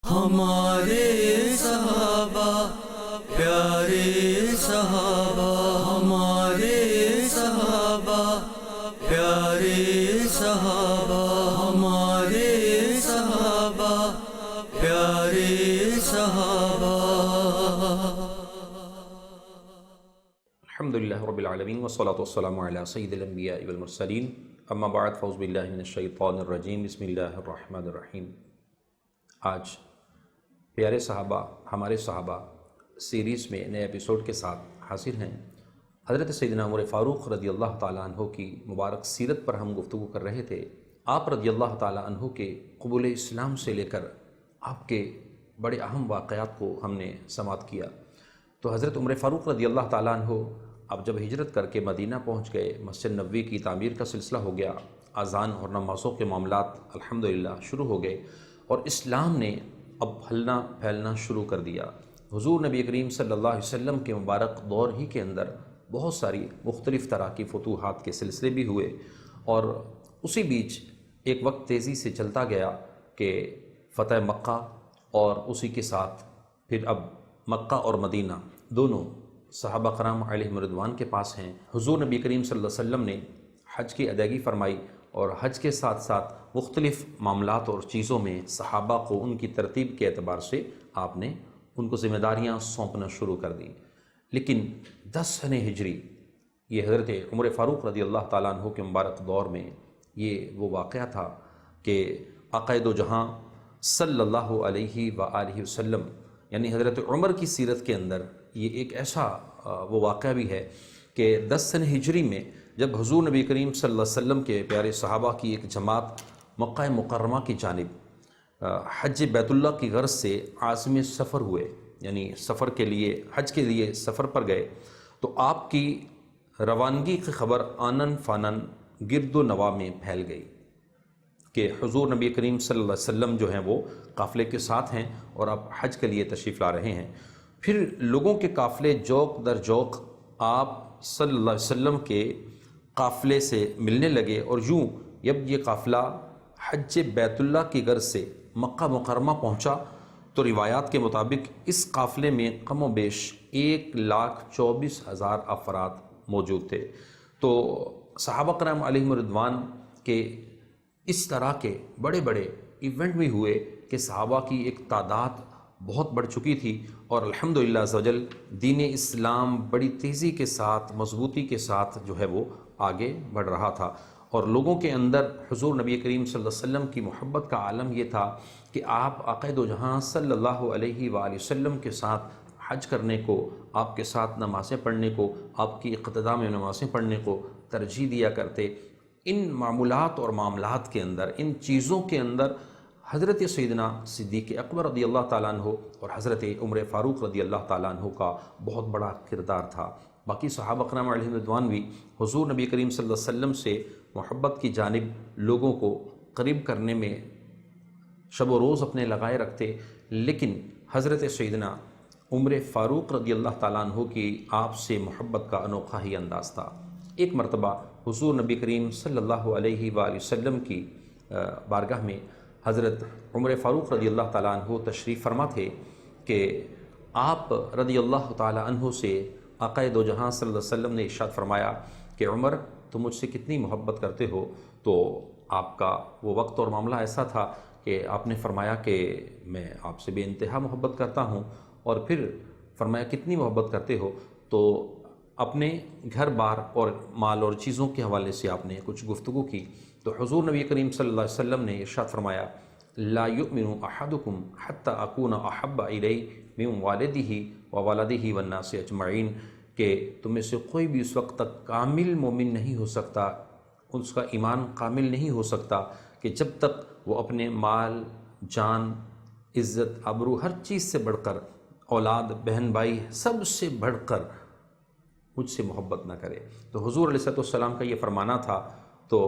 ہمارے صحابہ پیارے صحابہ، ہمارے صحابہ پیارے صحابہ، ہمارے صحابہ پیارے صحابہ۔ الحمدللہ رب العالمین والصلاة والسلام علی سید الانبیاء والمرسلین، اما بعد فاعوذ باللہ من الشیطان الرجیم، بسم اللہ الرحمن الرحیم۔ آج پیارے صحابہ ہمارے صحابہ سیریز میں نئے ایپیسوڈ کے ساتھ حاضر ہیں۔ حضرت سیدنا عمر فاروق رضی اللہ تعالیٰ عنہ کی مبارک سیرت پر ہم گفتگو کر رہے تھے۔ آپ رضی اللہ تعالیٰ عنہ کے قبول اسلام سے لے کر آپ کے بڑے اہم واقعات کو ہم نے سماعت کیا۔ تو حضرت عمر فاروق رضی اللہ تعالیٰ عنہ اب جب ہجرت کر کے مدینہ پہنچ گئے، مسجد نبوی کی تعمیر کا سلسلہ ہو گیا، اذان اور نمازوں کے معاملات الحمدللہ شروع ہو گئے اور اسلام نے اب پھیلنا شروع کر دیا۔ حضور نبی کریم صلی اللہ علیہ وسلم کے مبارک دور ہی کے اندر بہت ساری مختلف طرح کی فتوحات کے سلسلے بھی ہوئے، اور اسی بیچ ایک وقت تیزی سے چلتا گیا کہ فتح مکہ اور اسی کے ساتھ پھر اب مکہ اور مدینہ دونوں صحابہ کرام علیہم رضوان کے پاس ہیں۔ حضور نبی کریم صلی اللہ علیہ وسلم نے حج کی ادائیگی فرمائی، اور حج کے ساتھ ساتھ مختلف معاملات اور چیزوں میں صحابہ کو ان کی ترتیب کے اعتبار سے آپ نے ان کو ذمہ داریاں سونپنا شروع کر دیں۔ لیکن 10 سنہ ہجری یہ حضرت عمر فاروق رضی اللہ تعالیٰ عنہ کے مبارک دور میں یہ وہ واقعہ تھا کہ آقا دو جہاں صلی اللہ علیہ وآلہ وسلم یعنی حضرت عمر کی سیرت کے اندر یہ ایک ایسا وہ واقعہ بھی ہے کہ 10 سنہ ہجری میں جب حضور نبی کریم صلی اللہ علیہ وسلم کے پیارے صحابہ کی ایک جماعت مکہ مکرمہ کی جانب حج بیت اللہ کی غرض سے عازم سفر ہوئے، یعنی سفر کے لیے حج کے لیے سفر پر گئے، تو آپ کی روانگی کی خبر آنن فانن گرد و نواح میں پھیل گئی کہ حضور نبی کریم صلی اللہ علیہ وسلم جو ہیں وہ قافلے کے ساتھ ہیں اور آپ حج کے لیے تشریف لا رہے ہیں۔ پھر لوگوں کے قافلے جوق در جوق آپ صلی اللہ علیہ وسلم کے قافلے سے ملنے لگے، اور یوں جب یہ قافلہ حج بیت اللہ کی غرض سے مکہ مکرمہ پہنچا تو روایات کے مطابق اس قافلے میں کم و بیش 1,24,000 افراد موجود تھے۔ تو صحابہ کرام علیہم رضوان کے اس طرح کے بڑے بڑے ایونٹ بھی ہوئے کہ صحابہ کی ایک تعداد بہت بڑھ چکی تھی، اور الحمدللہ عز و جل دین اسلام بڑی تیزی کے ساتھ مضبوطی کے ساتھ جو ہے وہ آگے بڑھ رہا تھا، اور لوگوں کے اندر حضور نبی کریم صلی اللہ علیہ وسلم کی محبت کا عالم یہ تھا کہ آپ آقا دو جہاں صلی اللہ علیہ وآلہ وسلم کے ساتھ حج کرنے کو، آپ کے ساتھ نمازیں پڑھنے کو، آپ کی اقتداء میں نمازیں پڑھنے کو ترجیح دیا کرتے۔ ان معمولات اور معاملات کے اندر، ان چیزوں کے اندر حضرت سیدنا صدیق اکبر رضی اللہ تعالیٰ عنہ اور حضرت عمر فاروق رضی اللہ تعالیٰ عنہ کا بہت بڑا کردار تھا۔ باقی صحابہ کرام علیہ رضوان بھی حضور نبی کریم صلی اللہ علیہ وسلم سے محبت کی جانب لوگوں کو قریب کرنے میں شب و روز اپنے لگائے رکھتے، لیکن حضرت سیدنا عمر فاروق رضی اللہ تعالیٰ عنہ کی آپ سے محبت کا انوکھا ہی انداز تھا۔ ایک مرتبہ حضور نبی کریم صلی اللہ علیہ وآلہ وسلم کی بارگاہ میں حضرت عمر فاروق رضی اللہ تعالیٰ عنہ تشریف فرما تھے کہ آپ رضی اللہ تعالیٰ عنہ سے آقا دو جہاں صلی اللہ علیہ وسلم نے ارشاد فرمایا کہ عمر تم مجھ سے کتنی محبت کرتے ہو؟ تو آپ کا وہ وقت اور معاملہ ایسا تھا کہ آپ نے فرمایا کہ میں آپ سے بے انتہا محبت کرتا ہوں، اور پھر فرمایا کتنی محبت کرتے ہو؟ تو اپنے گھر بار اور مال اور چیزوں کے حوالے سے آپ نے کچھ گفتگو کی، تو حضور نبی کریم صلی اللہ علیہ وسلم نے ارشاد فرمایا لا یؤمن احدکم حتی اکون احب الیہ من والدہ وولدہ والناس اجمعین، کہ تم میں سے کوئی بھی اس وقت تک کامل مومن نہیں ہو سکتا، اس کا ایمان کامل نہیں ہو سکتا کہ جب تک وہ اپنے مال، جان، عزت، آبرو، ہر چیز سے بڑھ کر، اولاد، بہن بھائی، سب سے بڑھ کر مجھ سے محبت نہ کرے۔ تو حضور علیہ السلام کا یہ فرمانا تھا۔ تو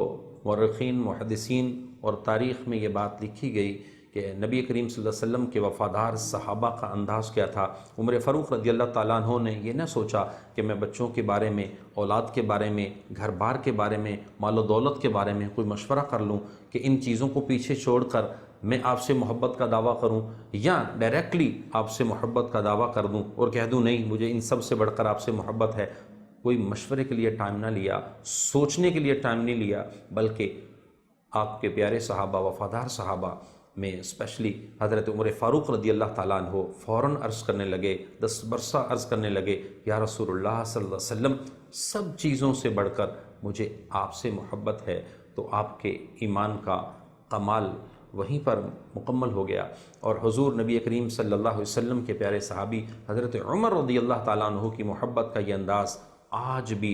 مورخین، محدثین اور تاریخ میں یہ بات لکھی گئی کہ نبی کریم صلی اللہ علیہ وسلم کے وفادار صحابہ کا انداز کیا تھا۔ عمر فاروق رضی اللہ تعالیٰ عنہ نے یہ نہ سوچا کہ میں بچوں کے بارے میں، اولاد کے بارے میں، گھر بار کے بارے میں، مال و دولت کے بارے میں کوئی مشورہ کر لوں، کہ ان چیزوں کو پیچھے چھوڑ کر میں آپ سے محبت کا دعویٰ کروں یا ڈائریکٹلی آپ سے محبت کا دعویٰ کر دوں اور کہہ دوں نہیں مجھے ان سب سے بڑھ کر آپ سے محبت ہے؟ کوئی مشورے کے لیے ٹائم نہ لیا، سوچنے کے لیے ائم نہیں لیا، بلکہ آپ کے پیارے صحابہ، وفادار صحابہ میں اسپیشلی حضرت عمر فاروق رضی اللہ تعالیٰ عنہ فوراً عرض کرنے لگے، 10 برسہ عرض کرنے لگے، یا رسول اللہ صلی اللہ علیہ وسلم سب چیزوں سے بڑھ کر مجھے آپ سے محبت ہے۔ تو آپ کے ایمان کا کمال وہیں پر مکمل ہو گیا، اور حضور نبی کریم صلی اللہ علیہ وسلم کے پیارے صحابی حضرت عمر رضی اللہ تعالیٰ عنہ کی محبت کا یہ انداز آج بھی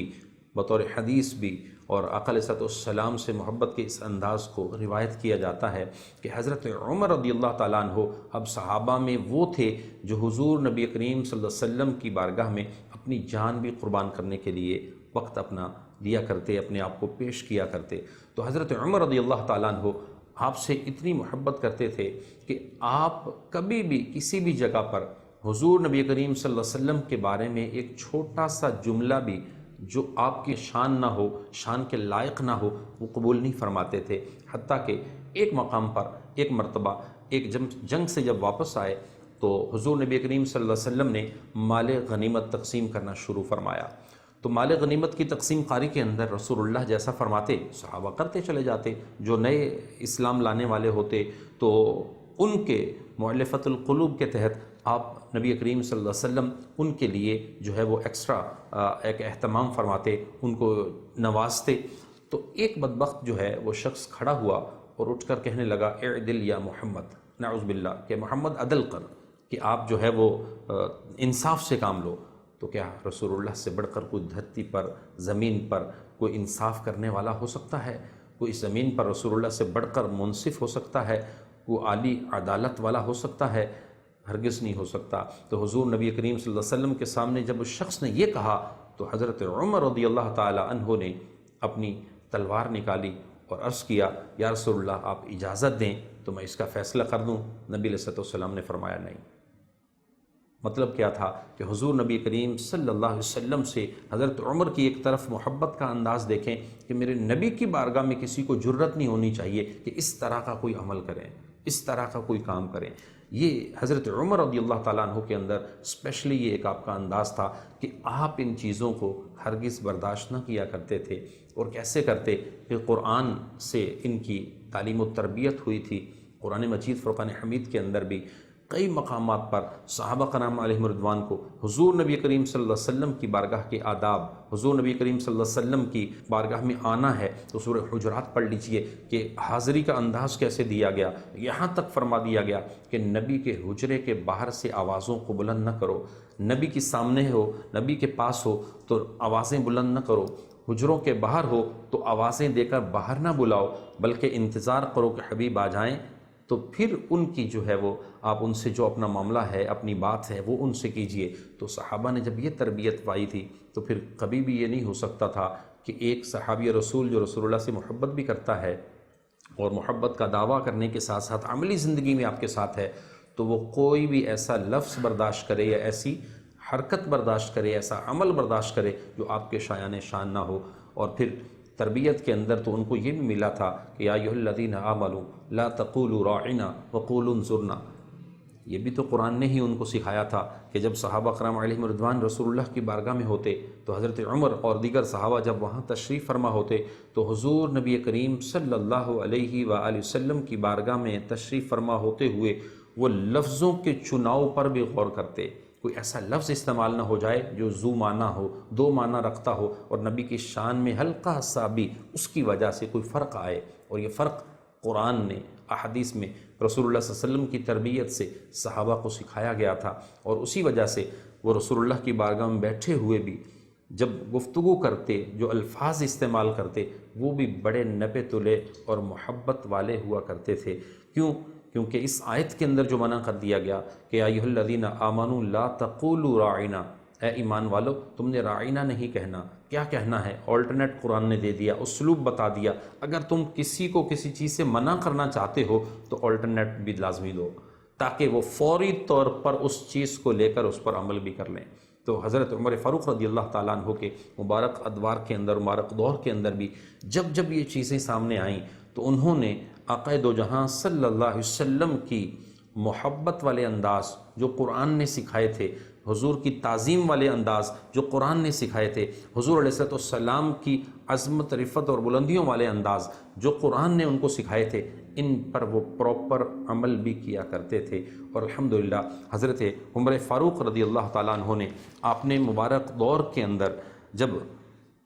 بطور حدیث بھی، اور آقا علیہ السلام سے محبت کے اس انداز کو روایت کیا جاتا ہے کہ حضرت عمر رضی اللہ تعالیٰ عنہ اب صحابہ میں وہ تھے جو حضور نبی کریم صلی اللہ علیہ وسلم کی بارگاہ میں اپنی جان بھی قربان کرنے کے لیے وقت اپنا دیا کرتے، اپنے آپ کو پیش کیا کرتے۔ تو حضرت عمر رضی اللہ تعالیٰ عنہ آپ سے اتنی محبت کرتے تھے کہ آپ کبھی بھی کسی بھی جگہ پر حضور نبی کریم صلی اللہ علیہ وسلم کے بارے میں ایک چھوٹا سا جملہ بھی جو آپ کی شان نہ ہو، شان کے لائق نہ ہو، وہ قبول نہیں فرماتے تھے۔ حتیٰ کہ ایک مقام پر ایک مرتبہ ایک جنگ سے جب واپس آئے تو حضور نبی کریم صلی اللہ علیہ وسلم نے مال غنیمت تقسیم کرنا شروع فرمایا۔ تو مال غنیمت کی تقسیم کاری کے اندر رسول اللہ جیسا فرماتے صحابہ کرتے چلے جاتے، جو نئے اسلام لانے والے ہوتے تو ان کے مؤلفۃ القلوب کے تحت آپ نبی کریم صلی اللہ علیہ وسلم ان کے لیے جو ہے وہ ایکسٹرا ایک اہتمام فرماتے، ان کو نوازتے۔ تو ایک بدبخت جو ہے وہ شخص کھڑا ہوا اور اٹھ کر کہنے لگا اعدل یا محمد، نعوذ باللہ، کہ محمد عدل کر، کہ آپ جو ہے وہ انصاف سے کام لو۔ تو کیا رسول اللہ سے بڑھ کر کوئی دھرتی پر، زمین پر کوئی انصاف کرنے والا ہو سکتا ہے؟ کوئی زمین پر رسول اللہ سے بڑھ کر منصف ہو سکتا ہے؟ کوئی عالی عدالت والا ہو سکتا ہے؟ ہرگز نہیں ہو سکتا۔ تو حضور نبی کریم صلی اللہ علیہ وسلم کے سامنے جب اس شخص نے یہ کہا تو حضرت عمر رضی اللہ تعالی عنہ نے اپنی تلوار نکالی اور عرض کیا، یا رسول اللہ آپ اجازت دیں تو میں اس کا فیصلہ کر دوں۔ نبی علیہ السلام نے فرمایا نہیں۔ مطلب کیا تھا کہ حضور نبی کریم صلی اللہ علیہ وسلم سے حضرت عمر کی ایک طرف محبت کا انداز دیکھیں کہ میرے نبی کی بارگاہ میں کسی کو جرت نہیں ہونی چاہیے کہ اس طرح کا کوئی عمل کریں، اس طرح کا کوئی کام کریں۔ یہ حضرت عمر رضی اللہ تعالیٰ عنہ کے اندر اسپیشلی یہ ایک آپ کا انداز تھا کہ آپ ان چیزوں کو ہرگز برداشت نہ کیا کرتے تھے۔ اور کیسے کرتے کہ قرآن سے ان کی تعلیم و تربیت ہوئی تھی۔ قرآن مجید فرقان حمید کے اندر بھی کئی مقامات پر صحابہ کرام علیہم رضوان کو حضور نبی کریم صلی اللہ علیہ وسلم کی بارگاہ کے آداب، حضور نبی کریم صلی اللہ علیہ وسلم کی بارگاہ میں آنا ہے تو سورہ حجرات پڑھ لیجئے کہ حاضری کا انداز کیسے دیا گیا۔ یہاں تک فرما دیا گیا کہ نبی کے حجرے کے باہر سے آوازوں کو بلند نہ کرو، نبی کے سامنے ہو، نبی کے پاس ہو تو آوازیں بلند نہ کرو، حجروں کے باہر ہو تو آوازیں دے کر باہر نہ بلاؤ، بلکہ انتظار کرو کہ حبیب آ جائیں تو پھر ان کی جو ہے وہ آپ ان سے جو اپنا معاملہ ہے، اپنی بات ہے، وہ ان سے کیجئے۔ تو صحابہ نے جب یہ تربیت پائی تھی تو پھر کبھی بھی یہ نہیں ہو سکتا تھا کہ ایک صحابی رسول جو رسول اللہ سے محبت بھی کرتا ہے اور محبت کا دعویٰ کرنے کے ساتھ ساتھ عملی زندگی میں آپ کے ساتھ ہے تو وہ کوئی بھی ایسا لفظ برداشت کرے یا ایسی حرکت برداشت کرے، ایسا عمل برداشت کرے جو آپ کے شایان شان نہ ہو۔ اور پھر تربیت کے اندر تو ان کو یہ بھی ملا تھا کہ یا ایھا الذین آمنوا لا تقولوا راعنا وقولوا انظرنا۔ یہ بھی تو قرآن نے ہی ان کو سکھایا تھا کہ جب صحابہ کرام علیہم رضوان رسول اللہ کی بارگاہ میں ہوتے تو حضرت عمر اور دیگر صحابہ جب وہاں تشریف فرما ہوتے تو حضور نبی کریم صلی اللہ علیہ وآلہ وسلم کی بارگاہ میں تشریف فرما ہوتے ہوئے وہ لفظوں کے چناؤ پر بھی غور کرتے۔ کوئی ایسا لفظ استعمال نہ ہو جائے جو ذو معنی ہو، دو معنی رکھتا ہو اور نبی کی شان میں ہلکا سا بھی اس کی وجہ سے کوئی فرق آئے۔ اور یہ فرق قرآن نے احادیث میں رسول اللہ صلی اللہ علیہ وسلم کی تربیت سے صحابہ کو سکھایا گیا تھا، اور اسی وجہ سے وہ رسول اللہ کی بارگاہ میں بیٹھے ہوئے بھی جب گفتگو کرتے، جو الفاظ استعمال کرتے وہ بھی بڑے نپے تلے اور محبت والے ہوا کرتے تھے۔ کیونکہ اس آیت کے اندر جو منع کر دیا گیا کہ یا ایھا الذین آمنوا لا تقولوا راعنا، اے ایمان والو تم نے راعنا نہیں کہنا۔ کیا کہنا ہے؟ آلٹرنیٹ قرآن نے دے دیا، اسلوب بتا دیا۔ اگر تم کسی کو کسی چیز سے منع کرنا چاہتے ہو تو آلٹرنیٹ بھی لازمی دو تاکہ وہ فوری طور پر اس چیز کو لے کر اس پر عمل بھی کر لیں۔ تو حضرت عمر فاروق رضی اللہ تعالیٰ عنہ کے مبارک ادوار کے اندر، مبارک دور کے اندر بھی جب یہ چیزیں سامنے آئیں تو انہوں نے آقا دو جہاں صلی اللہ علیہ وسلم کی محبت والے انداز جو قرآن نے سکھائے تھے، حضور کی تعظیم والے انداز جو قرآن نے سکھائے تھے، حضور علیہ السلام کی عظمت، رفت اور بلندیوں والے انداز جو قرآن نے ان کو سکھائے تھے، ان پر وہ پراپر عمل بھی کیا کرتے تھے۔ اور الحمدللہ حضرت عمر فاروق رضی اللہ تعالیٰ عنہ نے اپنے مبارک دور کے اندر جب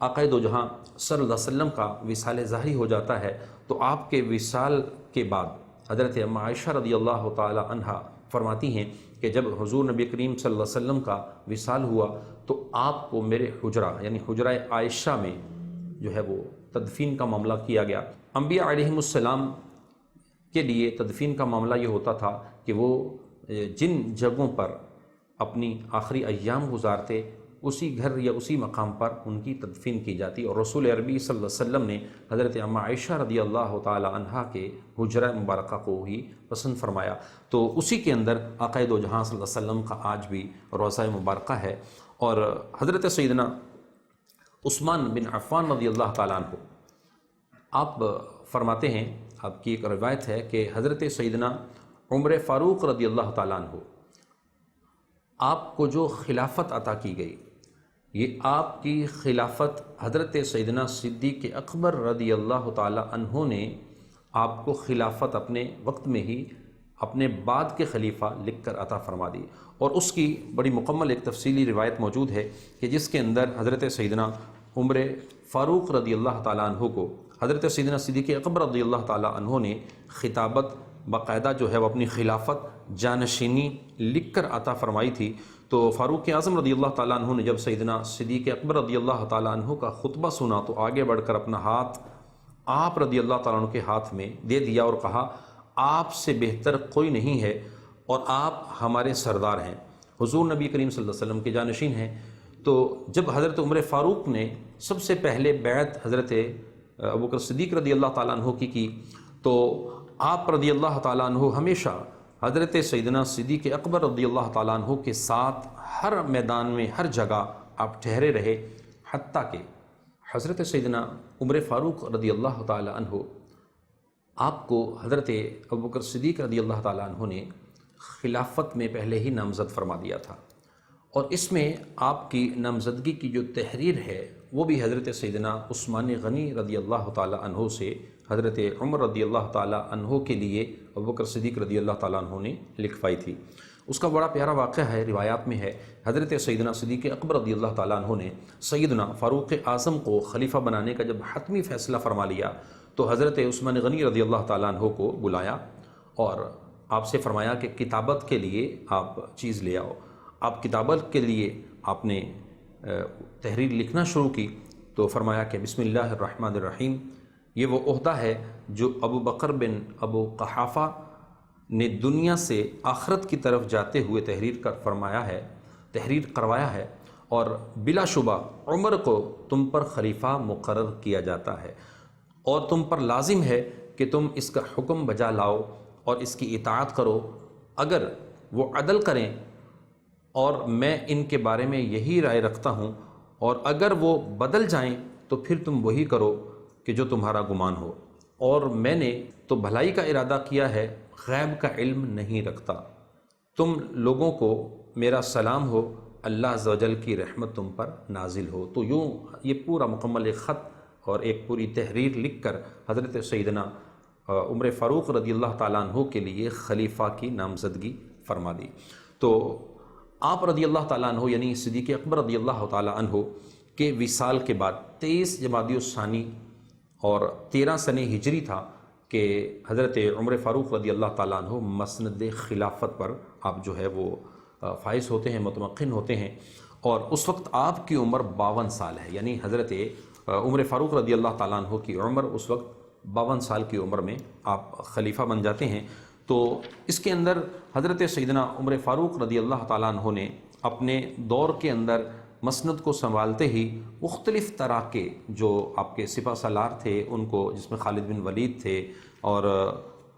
آقا دو جہاں صلی اللہ علیہ وسلم کا وصال ظاہری ہو جاتا ہے تو آپ کے وصال کے بعد حضرت ام عائشہ رضی اللہ تعالی عنہا فرماتی ہیں کہ جب حضور نبی کریم صلی اللہ علیہ وسلم کا وصال ہوا تو آپ کو میرے حجرہ یعنی حجرہ عائشہ میں جو ہے وہ تدفین کا معاملہ کیا گیا۔ انبیاء علیہم السلام کے لیے تدفین کا معاملہ یہ ہوتا تھا کہ وہ جن جگہوں پر اپنی آخری ایام گزارتے اسی گھر یا اسی مقام پر ان کی تدفین کی جاتی، اور رسول عربی صلی اللہ علیہ وسلم نے حضرت ام عائشہ رضی اللہ تعالی عنہا کے حجرہ مبارکہ کو ہی پسند فرمایا، تو اسی کے اندر آقا دو جہاں صلی اللہ علیہ وسلم کا آج بھی روضہ مبارکہ ہے۔ اور حضرت سیدنا عثمان بن عفان رضی اللہ تعالیٰ عنہ آپ فرماتے ہیں، آپ کی ایک روایت ہے کہ حضرت سیدنا عمر فاروق رضی اللہ تعالیٰ عنہ آپ کو جو خلافت عطا کی گئی، یہ آپ کی خلافت حضرت سیدنا صدیق اکبر رضی اللہ تعالیٰ عنہ نے آپ کو خلافت اپنے وقت میں ہی اپنے بعد کے خلیفہ لکھ کر عطا فرما دی، اور اس کی بڑی مکمل ایک تفصیلی روایت موجود ہے کہ جس کے اندر حضرت سیدنا عمر فاروق رضی اللہ تعالیٰ عنہ کو حضرت سیدنا صدیق اکبر رضی اللہ تعالیٰ عنہ نے خطابت باقاعدہ جو ہے وہ اپنی خلافت جانشینی لکھ کر عطا فرمائی تھی۔ تو فاروق اعظم رضی اللہ تعالیٰ عنہ نے جب سیدنا صدیق اکبر رضی اللہ تعالیٰ عنہ کا خطبہ سنا تو آگے بڑھ کر اپنا ہاتھ آپ رضی اللہ تعالیٰ عنہ کے ہاتھ میں دے دیا اور کہا، آپ سے بہتر کوئی نہیں ہے اور آپ ہمارے سردار ہیں، حضور نبی کریم صلی اللہ علیہ وسلم کے جانشین ہیں۔ تو جب حضرت عمر فاروق نے سب سے پہلے بیعت حضرت ابوبکر صدیق رضی اللہ تعالیٰ عنہ کی تو آپ رضی اللہ تعالیٰ عنہ ہمیشہ حضرت سیدنا صدیق اکبر رضی اللہ تعالیٰ عنہ کے ساتھ ہر میدان میں ہر جگہ آپ ٹھہرے رہے، حتیٰ کہ حضرت سیدنا عمر فاروق رضی اللہ تعالیٰ عنہ آپ کو حضرت ابوبکر صدیق رضی اللہ تعالیٰ عنہ نے خلافت میں پہلے ہی نامزد فرما دیا تھا، اور اس میں آپ کی نامزدگی کی جو تحریر ہے وہ بھی حضرت سیدنا عثمان غنی رضی اللہ تعالیٰ عنہ سے حضرت عمر رضی اللہ تعالیٰ عنہ کے لیے ابوبکر صدیق رضی اللہ تعالیٰ عنہ نے لکھوائی تھی۔ اس کا بڑا پیارا واقعہ ہے، روایات میں ہے، حضرت سیدنا صدیق اکبر رضی اللہ تعالیٰ عنہ نے سیدنا فاروق اعظم کو خلیفہ بنانے کا جب حتمی فیصلہ فرما لیا تو حضرت عثمان غنی رضی اللہ تعالیٰ عنہ کو بلایا اور آپ سے فرمایا کہ کتابت کے لیے آپ چیز لے آؤ۔ آپ کتابت کے لیے آپ نے تحریر لکھنا شروع کی تو فرمایا کہ بسم اللہ الرحمن الرحیم، یہ وہ عہدہ ہے جو ابو بکر بن ابو قحافہ نے دنیا سے آخرت کی طرف جاتے ہوئے تحریر کروایا ہے، اور بلا شبہ عمر کو تم پر خلیفہ مقرر کیا جاتا ہے، اور تم پر لازم ہے کہ تم اس کا حکم بجا لاؤ اور اس کی اطاعت کرو۔ اگر وہ عدل کریں اور میں ان کے بارے میں یہی رائے رکھتا ہوں، اور اگر وہ بدل جائیں تو پھر تم وہی کرو کہ جو تمہارا گمان ہو، اور میں نے تو بھلائی کا ارادہ کیا ہے، غیب کا علم نہیں رکھتا۔ تم لوگوں کو میرا سلام ہو، اللہ عز و جل کی رحمت تم پر نازل ہو۔ تو یوں یہ پورا مکمل ایک خط اور ایک پوری تحریر لکھ کر حضرت سیدنا عمر فاروق رضی اللہ تعالیٰ عنہ کے لیے خلیفہ کی نامزدگی فرما دی۔ تو آپ رضی اللہ تعالیٰ عنہ یعنی صدیق اکبر رضی اللہ تعالیٰ عنہ کے وصال کے بعد 23 جمادی الثانی اور 13 سنہ ہجری تھا کہ حضرت عمر فاروق رضی اللہ تعالیٰ عنہ مسند خلافت پر آپ جو ہے وہ فائز ہوتے ہیں، متمکن ہوتے ہیں، اور اس وقت آپ کی عمر 52 سال ہے، یعنی حضرت عمر فاروق رضی اللہ تعالیٰ عنہ کی عمر اس وقت 52 سال کی عمر میں آپ خلیفہ بن جاتے ہیں۔ تو اس کے اندر حضرت سیدنا عمر فاروق رضی اللہ تعالیٰ عنہ نے اپنے دور کے اندر مسند کو سنبھالتے ہی مختلف طرح کے جو آپ کے سپہ سالار تھے ان کو، جس میں خالد بن ولید تھے اور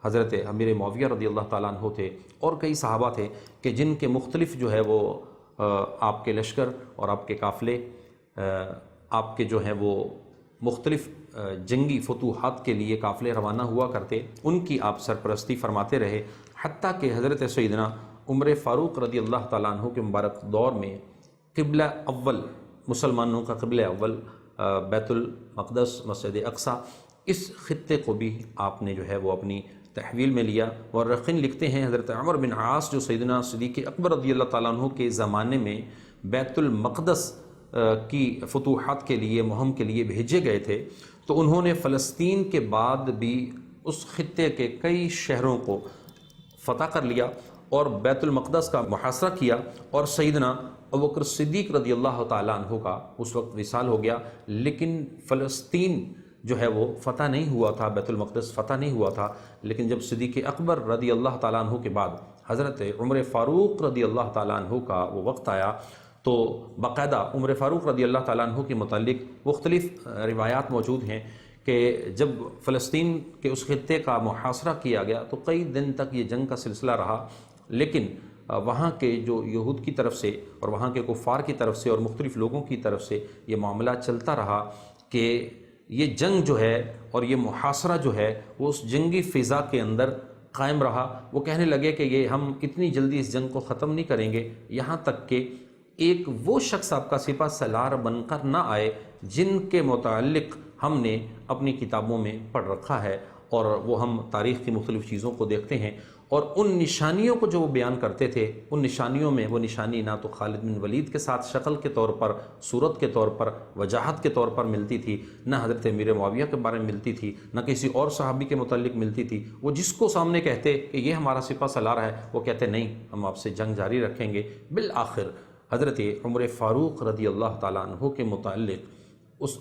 حضرت امیر معاویہ رضی اللہ تعالیٰ عنہ تھے، اور کئی صحابہ تھے کہ جن کے مختلف جو ہے وہ آپ کے لشکر اور آپ کے قافلے آپ کے جو ہیں وہ مختلف جنگی فتوحات کے لیے قافلے روانہ ہوا کرتے، ان کی آپ سرپرستی فرماتے رہے، حتیٰ کہ حضرت سیدنا عمر فاروق رضی اللہ تعالیٰ عنہ کے مبارک دور میں قبلہ اول، مسلمانوں کا قبلہ اول بیت المقدس، مسجد اقصی، اس خطے کو بھی آپ نے جو ہے وہ اپنی تحویل میں لیا۔ مورخین لکھتے ہیں حضرت عمر بن عاص جو سیدنا صدیق اکبر رضی اللہ تعالیٰ عنہ کے زمانے میں بیت المقدس کی فتوحات کے لیے، مہم کے لیے بھیجے گئے تھے، تو انہوں نے فلسطین کے بعد بھی اس خطے کے کئی شہروں کو فتح کر لیا اور بیت المقدس کا محاصرہ کیا، اور سیدنا ابوبکر صدیق رضی اللہ تعالیٰ عنہ کا اس وقت وصال ہو گیا، لیکن فلسطین جو ہے وہ فتح نہیں ہوا تھا، بیت المقدس فتح نہیں ہوا تھا۔ لیکن جب صدیق اکبر رضی اللہ تعالیٰ عنہ کے بعد حضرت عمر فاروق رضی اللہ تعالیٰ عنہ کا وہ وقت آیا، تو باقاعدہ عمر فاروق رضی اللہ تعالیٰ عنہ کے متعلق مختلف روایات موجود ہیں کہ جب فلسطین کے اس خطے کا محاصرہ کیا گیا تو کئی دن تک یہ جنگ کا سلسلہ رہا، لیکن وہاں کے جو یہود کی طرف سے اور وہاں کے کفار کی طرف سے اور مختلف لوگوں کی طرف سے یہ معاملہ چلتا رہا کہ یہ جنگ جو ہے اور یہ محاصرہ جو ہے وہ اس جنگی فضا کے اندر قائم رہا۔ وہ کہنے لگے کہ یہ ہم اتنی جلدی اس جنگ کو ختم نہیں کریں گے یہاں تک کہ ایک وہ شخص آپ کا سپہ سالار بن کر نہ آئے جن کے متعلق ہم نے اپنی کتابوں میں پڑھ رکھا ہے، اور وہ ہم تاریخ کی مختلف چیزوں کو دیکھتے ہیں، اور ان نشانیوں کو جو وہ بیان کرتے تھے، ان نشانیوں میں وہ نشانی نہ تو خالد بن ولید کے ساتھ شکل کے طور پر، صورت کے طور پر، وجاہت کے طور پر ملتی تھی، نہ حضرت امیر معاویہ کے بارے میں ملتی تھی، نہ کسی اور صحابی کے متعلق ملتی تھی۔ وہ جس کو سامنے کہتے کہ یہ ہمارا سپہ سالار ہے، وہ کہتے نہیں، ہم آپ سے جنگ جاری رکھیں گے۔ بالآخر حضرت عمر فاروق رضی اللہ تعالیٰ عنہ کے متعلق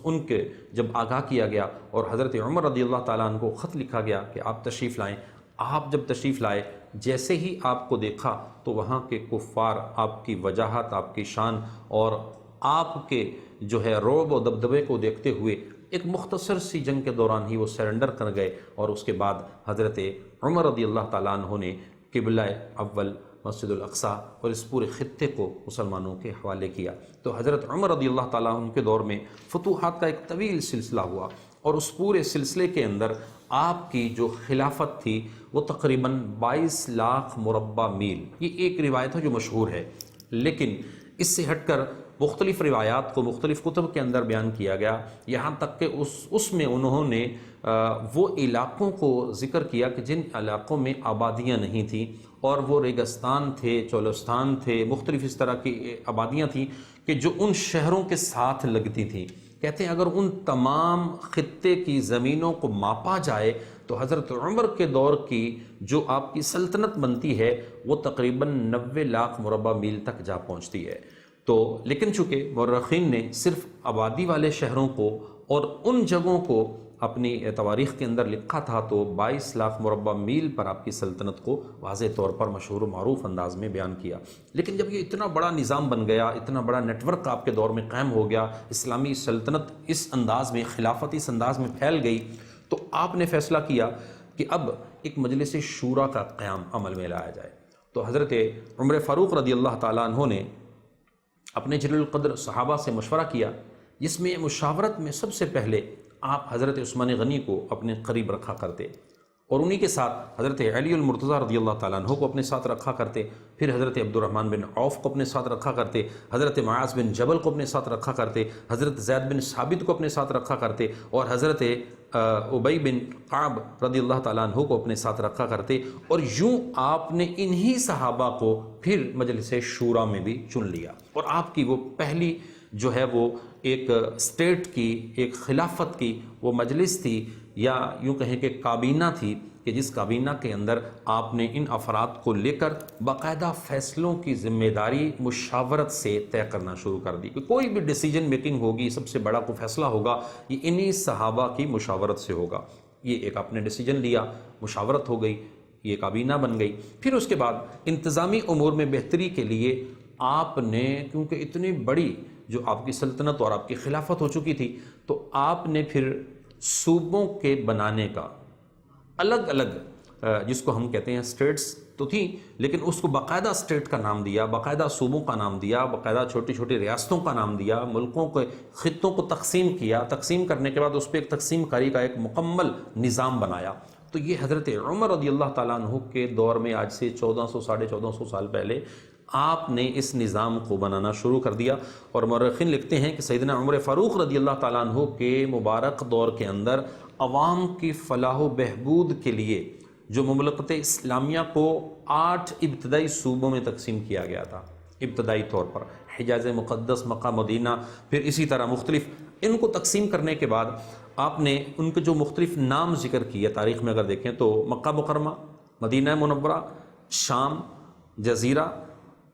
ان کے جب آگاہ کیا گیا اور حضرت عمر رضی اللہ تعالیٰ عنہ کو خط لکھا گیا کہ آپ تشریف لائیں، آپ جب تشریف لائے، جیسے ہی آپ کو دیکھا تو وہاں کے کفار آپ کی وجاہت، آپ کی شان اور آپ کے جو ہے رعب و دبدبے کو دیکھتے ہوئے ایک مختصر سی جنگ کے دوران ہی وہ سرنڈر کر گئے، اور اس کے بعد حضرت عمر رضی اللہ تعالیٰ عنہ نے قبلہ اول مسجد الاقصی اور اس پورے خطے کو مسلمانوں کے حوالے کیا۔ تو حضرت عمر رضی اللہ تعالیٰ عنہ کے دور میں فتوحات کا ایک طویل سلسلہ ہوا، اور اس پورے سلسلے کے اندر آپ کی جو خلافت تھی وہ تقریباً 22 لاکھ مربع میل، یہ ایک روایت ہے جو مشہور ہے، لیکن اس سے ہٹ کر مختلف روایات کو مختلف کتب کے اندر بیان کیا گیا، یہاں تک کہ اس میں انہوں نے وہ علاقوں کو ذکر کیا کہ جن علاقوں میں آبادیاں نہیں تھیں، اور وہ ریگستان تھے، چولستان تھے، مختلف اس طرح کی آبادیاں تھیں کہ جو ان شہروں کے ساتھ لگتی تھیں۔ کہتے ہیں اگر ان تمام خطے کی زمینوں کو ماپا جائے تو حضرت عمر کے دور کی جو آپ کی سلطنت بنتی ہے وہ تقریباً 90 لاکھ مربع میل تک جا پہنچتی ہے۔ تو لیکن چونکہ مورخین نے صرف آبادی والے شہروں کو اور ان جگہوں کو اپنی تواریخ کے اندر لکھا تھا، تو 22 لاکھ مربع میل پر آپ کی سلطنت کو واضح طور پر مشہور و معروف انداز میں بیان کیا۔ لیکن جب یہ اتنا بڑا نظام بن گیا، اتنا بڑا نیٹ ورک آپ کے دور میں قائم ہو گیا، اسلامی سلطنت اس انداز میں، خلافت اس انداز میں پھیل گئی، تو آپ نے فیصلہ کیا کہ اب ایک مجلس شورا کا قیام عمل میں لایا جائے۔ تو حضرت عمر فاروق رضی اللہ تعالیٰ عنہ نے اپنے جلیل القدر صحابہ سے مشورہ کیا، جس میں مشاورت میں سب سے پہلے آپ حضرت عثمان غنی کو اپنے قریب رکھا کرتے، اور انہی کے ساتھ حضرت علی المرتضیٰ رضی اللہ تعالیٰ عنہ کو اپنے ساتھ رکھا کرتے، پھر حضرت عبد الرحمن بن عوف کو اپنے ساتھ رکھا کرتے، حضرت معاذ بن جبل کو اپنے ساتھ رکھا کرتے، حضرت زید بن ثابت کو اپنے ساتھ رکھا کرتے، اور حضرت ابی بن کعب رضی اللہ تعالیٰ عنہ کو اپنے ساتھ رکھا کرتے، اور یوں آپ نے انہی صحابہ کو پھر مجلس شورا میں بھی چن لیا، اور آپ کی وہ پہلی جو ہے وہ ایک اسٹیٹ کی، ایک خلافت کی وہ مجلس تھی، یا یوں کہیں کہ کابینہ تھی، کہ جس کابینہ کے اندر آپ نے ان افراد کو لے کر باقاعدہ فیصلوں کی ذمہ داری مشاورت سے طے کرنا شروع کر دی، کہ کوئی بھی ڈیسیجن میکنگ ہوگی، سب سے بڑا کوئی فیصلہ ہوگا، یہ انہی صحابہ کی مشاورت سے ہوگا۔ یہ ایک آپ نے ڈیسیجن لیا، مشاورت ہو گئی، یہ کابینہ بن گئی۔ پھر اس کے بعد انتظامی امور میں بہتری کے لیے آپ نے، کیونکہ اتنی بڑی جو آپ کی سلطنت اور آپ کی خلافت ہو چکی تھی، تو آپ نے پھر صوبوں کے بنانے کا، الگ الگ جس کو ہم کہتے ہیں اسٹیٹس تو تھیں، لیکن اس کو باقاعدہ اسٹیٹ کا نام دیا، باقاعدہ صوبوں کا نام دیا، باقاعدہ چھوٹی چھوٹی ریاستوں کا نام دیا، ملکوں کے خطوں کو تقسیم کیا، تقسیم کرنے کے بعد اس پہ ایک تقسیم کاری کا ایک مکمل نظام بنایا۔ تو یہ حضرت عمر رضی اللہ تعالیٰ عنہ کے دور میں، آج سے 1400 1450 سال پہلے آپ نے اس نظام کو بنانا شروع کر دیا۔ اور مورخین لکھتے ہیں کہ سیدنا عمر فاروق رضی اللہ تعالیٰ عنہ کے مبارک دور کے اندر عوام کی فلاح و بہبود کے لیے جو مملکت اسلامیہ کو 8 ابتدائی صوبوں میں تقسیم کیا گیا تھا ابتدائی طور پر، حجاز مقدس، مکہ مدینہ، پھر اسی طرح مختلف، ان کو تقسیم کرنے کے بعد آپ نے ان کے جو مختلف نام ذکر کیے تاریخ میں اگر دیکھیں تو مکہ مکرمہ، مدینہ منورہ، شام، جزیرہ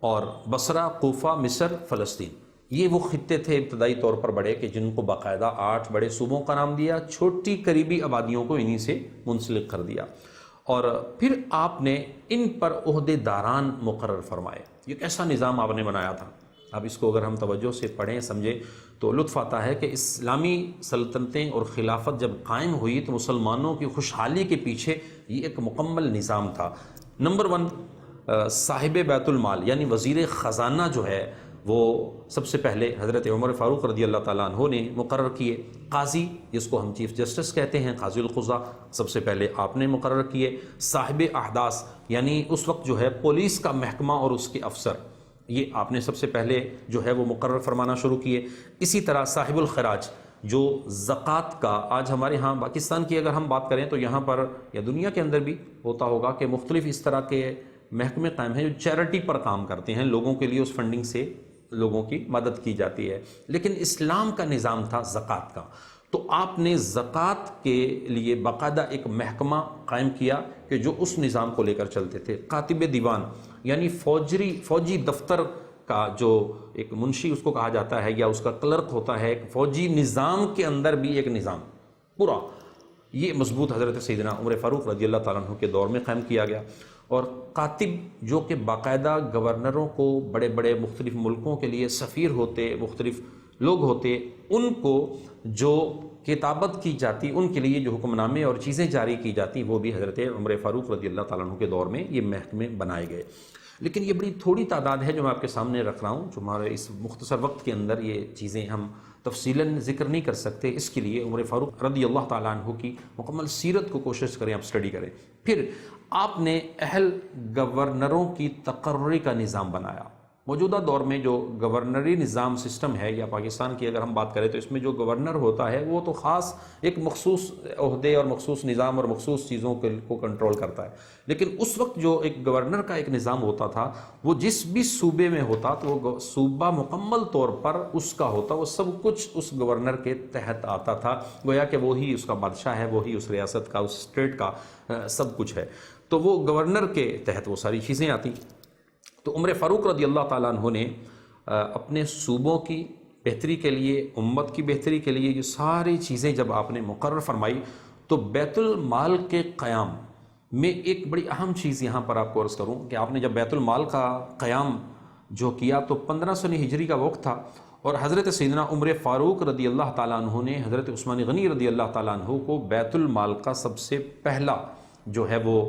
اور بصرہ، کوفہ، مصر، فلسطین، یہ وہ خطے تھے ابتدائی طور پر بڑے کہ جن کو باقاعدہ 8 بڑے صوبوں کا نام دیا، چھوٹی قریبی آبادیوں کو انہی سے منسلک کر دیا، اور پھر آپ نے ان پر عہدے داران مقرر فرمائے۔ یہ کیسا نظام آپ نے بنایا تھا؟ اب اس کو اگر ہم توجہ سے پڑھیں سمجھیں تو لطف آتا ہے کہ اسلامی سلطنتیں اور خلافت جب قائم ہوئی تو مسلمانوں کی خوشحالی کے پیچھے یہ ایک مکمل نظام تھا۔ نمبر 1 صاحب بیت المال یعنی وزیر خزانہ جو ہے وہ سب سے پہلے حضرت عمر فاروق رضی اللہ تعالیٰ عنہ نے مقرر کیے۔ قاضی، جس کو ہم چیف جسٹس کہتے ہیں، قاضی القضاء، سب سے پہلے آپ نے مقرر کیے۔ صاحب احداث یعنی اس وقت جو ہے پولیس کا محکمہ اور اس کے افسر، یہ آپ نے سب سے پہلے جو ہے وہ مقرر فرمانا شروع کیے۔ اسی طرح صاحب الخراج جو زکوٰۃ کا، آج ہمارے ہاں پاکستان کی اگر ہم بات کریں تو یہاں پر یا دنیا کے اندر بھی ہوتا ہوگا کہ مختلف اس طرح کے محکمے قائم ہیں جو چیریٹی پر کام کرتے ہیں، لوگوں کے لیے اس فنڈنگ سے لوگوں کی مدد کی جاتی ہے، لیکن اسلام کا نظام تھا زکوٰۃ کا۔ تو آپ نے زکوٰۃ کے لیے باقاعدہ ایک محکمہ قائم کیا کہ جو اس نظام کو لے کر چلتے تھے۔ کاتب دیوان یعنی فوجی دفتر کا جو ایک منشی اس کو کہا جاتا ہے یا اس کا کلرک ہوتا ہے، ایک فوجی نظام کے اندر بھی ایک نظام پورا، یہ مضبوط حضرت سیدنا عمر فاروق رضی اللہ تعالیٰ عنہ کے دور میں قائم کیا گیا۔ اور کاتب جو کہ باقاعدہ گورنروں کو، بڑے بڑے مختلف ملکوں کے لیے سفیر ہوتے، مختلف لوگ ہوتے، ان کو جو کتابت کی جاتی، ان کے لیے جو حکم نامے اور چیزیں جاری کی جاتی، وہ بھی حضرت عمر فاروق رضی اللہ تعالیٰ عنہ کے دور میں یہ محکمے بنائے گئے۔ لیکن یہ بڑی تھوڑی تعداد ہے جو میں آپ کے سامنے رکھ رہا ہوں، جو ہمارے اس مختصر وقت کے اندر یہ چیزیں ہم تفصیلاً ذکر نہیں کر سکتے۔ اس کے لیے عمر فاروق رضی اللہ تعالیٰ عنہ کی مکمل سیرت کو کوشش کریں، آپ اسٹڈی کریں۔ پھر آپ نے اہل گورنروں کی تقرری کا نظام بنایا۔ موجودہ دور میں جو گورنری نظام سسٹم ہے، یا پاکستان کی اگر ہم بات کریں تو اس میں جو گورنر ہوتا ہے وہ تو خاص ایک مخصوص عہدے اور مخصوص نظام اور مخصوص چیزوں کو کنٹرول کرتا ہے، لیکن اس وقت جو ایک گورنر کا ایک نظام ہوتا تھا وہ جس بھی صوبے میں ہوتا تو وہ صوبہ مکمل طور پر اس کا ہوتا، وہ سب کچھ اس گورنر کے تحت آتا تھا، گویا کہ وہی اس کا بادشاہ ہے، وہی اس ریاست کا، اس اسٹیٹ کا سب کچھ ہے، تو وہ گورنر کے تحت وہ ساری چیزیں آتی۔ تو عمر فاروق رضی اللہ تعالیٰ عنہ نے اپنے صوبوں کی بہتری کے لیے، امت کی بہتری کے لیے یہ ساری چیزیں جب آپ نے مقرر فرمائی تو بیت المال کے قیام میں ایک بڑی اہم چیز یہاں پر آپ کو عرض کروں کہ آپ نے جب بیت المال کا قیام جو کیا تو 1500 ہجری کا وقت تھا، اور حضرت سیدنا عمر فاروق رضی اللہ تعالیٰ عنہ نے حضرت عثمان غنی رضی اللہ تعالیٰ عنہ کو بیت المال کا سب سے پہلا جو ہے وہ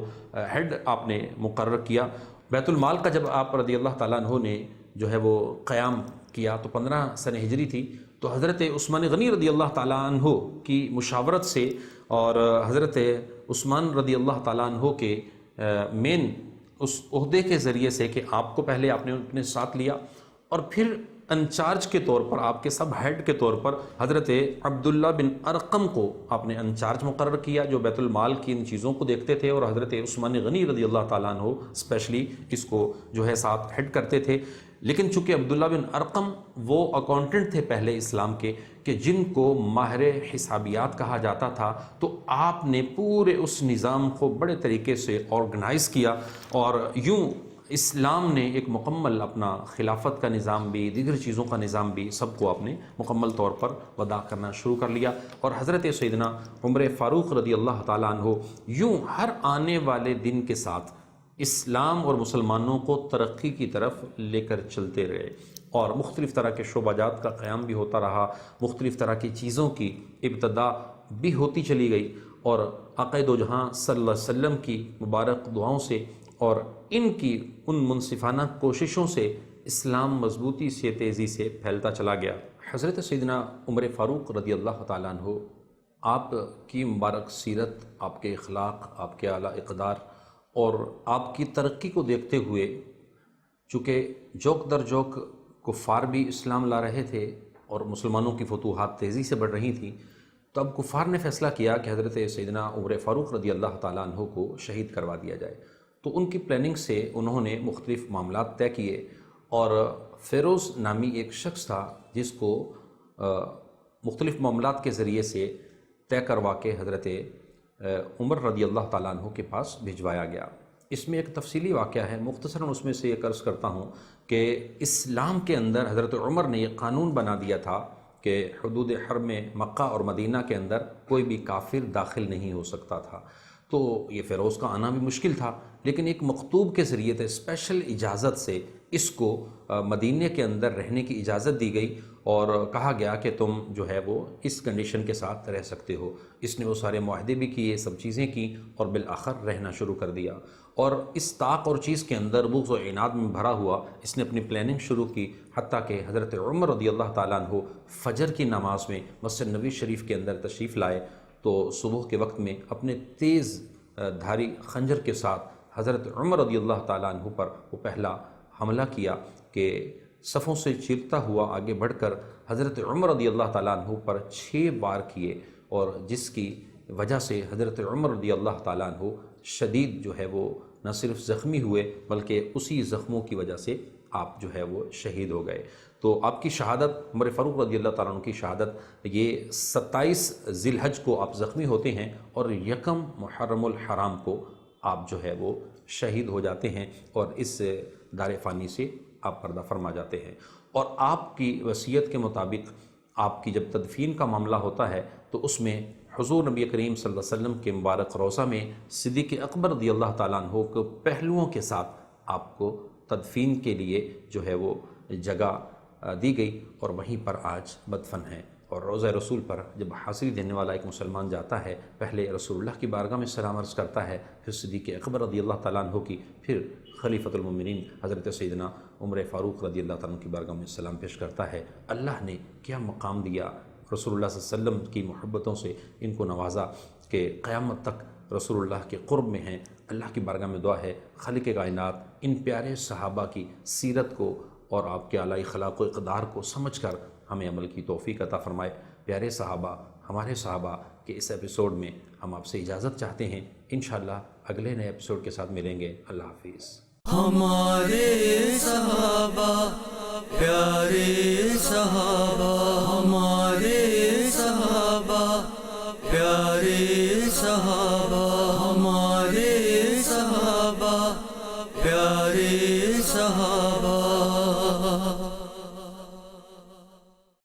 ہیڈ آپ نے مقرر کیا۔ بیت المال کا جب آپ رضی اللہ تعالیٰ عنہ نے جو ہے وہ قیام کیا تو 1500 ہجری تھی، تو حضرت عثمان غنی رضی اللہ تعالیٰ عنہ کی مشاورت سے اور حضرت عثمان رضی اللہ تعالیٰ عنہ کے مین اس عہدے کے ذریعے سے کہ آپ کو پہلے آپ نے اپنے ساتھ لیا، اور پھر انچارج کے طور پر، آپ کے سب ہیڈ کے طور پر حضرت عبداللہ بن ارقم کو آپ نے انچارج مقرر کیا، جو بیت المال کی ان چیزوں کو دیکھتے تھے، اور حضرت عثمان غنی رضی اللہ تعالیٰ عنہ اسپیشلی اس کو جو ہے ساتھ ہیڈ کرتے تھے۔ لیکن چونکہ عبداللہ بن ارقم وہ اکاؤنٹنٹ تھے پہلے اسلام کے، کہ جن کو ماہر حسابیات کہا جاتا تھا، تو آپ نے پورے اس نظام کو بڑے طریقے سے آرگنائز کیا، اور یوں اسلام نے ایک مکمل اپنا خلافت کا نظام بھی، دیگر چیزوں کا نظام بھی، سب کو آپ نے مکمل طور پر وضع کرنا شروع کر لیا، اور حضرت سیدنا عمر فاروق رضی اللہ تعالیٰ عنہ یوں ہر آنے والے دن کے ساتھ اسلام اور مسلمانوں کو ترقی کی طرف لے کر چلتے رہے، اور مختلف طرح کے شعبہ جات کا قیام بھی ہوتا رہا، مختلف طرح کی چیزوں کی ابتدا بھی ہوتی چلی گئی، اور آقا دو جہاں صلی اللہ علیہ وسلم کی مبارک دعاؤں سے اور ان کی ان منصفانہ کوششوں سے اسلام مضبوطی سے تیزی سے پھیلتا چلا گیا۔ حضرت سیدنا عمر فاروق رضی اللہ تعالیٰ عنہ، آپ کی مبارک سیرت، آپ کے اخلاق، آپ کے اعلیٰ اقدار اور آپ کی ترقی کو دیکھتے ہوئے، چونکہ جوک در جوک کفار بھی اسلام لا رہے تھے اور مسلمانوں کی فتوحات تیزی سے بڑھ رہی تھیں، تو اب کفار نے فیصلہ کیا کہ حضرت سیدنا عمر فاروق رضی اللہ تعالیٰ عنہ کو شہید کروا دیا جائے۔ تو ان کی پلاننگ سے انہوں نے مختلف معاملات طے کیے، اور فیروز نامی ایک شخص تھا جس کو مختلف معاملات کے ذریعے سے طے کروا کے حضرت عمر رضی اللہ تعالیٰ عنہ کے پاس بھجوایا گیا۔ اس میں ایک تفصیلی واقعہ ہے، مختصراً اس میں سے ایک عرض کرتا ہوں کہ اسلام کے اندر حضرت عمر نے یہ قانون بنا دیا تھا کہ حدود حرم مکہ اور مدینہ کے اندر کوئی بھی کافر داخل نہیں ہو سکتا تھا۔ تو یہ فیروز کا آنا بھی مشکل تھا، لیکن ایک مکتوب کے ذریعے سے اسپیشل اجازت سے اس کو مدینہ کے اندر رہنے کی اجازت دی گئی اور کہا گیا کہ تم جو ہے وہ اس کنڈیشن کے ساتھ رہ سکتے ہو۔ اس نے وہ سارے معاہدے بھی کیے، سب چیزیں کی اور بالآخر رہنا شروع کر دیا، اور اس طاق اور چیز کے اندر بغض و عناد میں بھرا ہوا اس نے اپنی پلاننگ شروع کی، حتیٰ کہ حضرت عمر رضی اللہ تعالیٰ عنہ فجر کی نماز میں مسجد نبوی شریف کے اندر تشریف لائے تو صبح کے وقت میں اپنے تیز دھاری خنجر کے ساتھ حضرت عمر رضی اللہ تعالیٰ عنہ پر وہ پہلا حملہ کیا کہ صفوں سے چیرتا ہوا آگے بڑھ کر حضرت عمر رضی اللہ تعالیٰ عنہ پر 6 وار کیے، اور جس کی وجہ سے حضرت عمر رضی اللہ تعالیٰ عنہ شدید جو ہے وہ نہ صرف زخمی ہوئے بلکہ اسی زخموں کی وجہ سے آپ جو ہے وہ شہید ہو گئے۔ تو آپ کی شہادت، عمر فاروق رضی اللہ تعالیٰ عنہ کی شہادت، یہ 27 ذی الحج کو آپ زخمی ہوتے ہیں اور 1 محرم الحرام کو آپ جو ہے وہ شہید ہو جاتے ہیں اور اس دار فانی سے آپ پردہ فرما جاتے ہیں۔ اور آپ کی وصیت کے مطابق آپ کی جب تدفین کا معاملہ ہوتا ہے تو اس میں حضور نبی کریم صلی اللہ علیہ وسلم کے مبارک روضہ میں صدیق اکبر رضی اللہ تعالیٰ عنہ کو پہلوؤں کے ساتھ آپ کو تدفین کے لیے جو ہے وہ جگہ دی گئی، اور وہیں پر آج مدفن ہیں۔ اور روضہ رسول پر جب حاضری دینے والا ایک مسلمان جاتا ہے، پہلے رسول اللہ کی بارگاہ میں سلام عرض کرتا ہے، پھر صدیق اکبر رضی اللہ تعالیٰ عنہ کی، پھر خلیفۃ المومنین حضرت سیدنا عمر فاروق رضی اللہ تعالیٰ عنہ کی بارگاہ میں سلام پیش کرتا ہے۔ اللہ نے کیا مقام دیا، رسول اللہ صلی اللہ علیہ وسلم کی محبتوں سے ان کو نوازا کہ قیامت تک رسول اللہ کے قرب میں ہیں۔ اللہ کی بارگاہ میں دعا ہے خالق کائنات ان پیارے صحابہ کی سیرت کو اور آپ کے اعلیٰ اخلاق و اقدار کو سمجھ کر ہمیں عمل کی توفیق عطا فرمائے۔ پیارے صحابہ، ہمارے صحابہ کے اس ایپیسوڈ میں ہم آپ سے اجازت چاہتے ہیں، انشاءاللہ اگلے نئے ایپیسوڈ کے ساتھ ملیں گے۔ اللہ حافظ۔ ہمارے صحابہ، پیارے صحابہ، ہمارے صحابہ، پیارے صحابہ، ہمارے صحابہ، پیارے صحابہ۔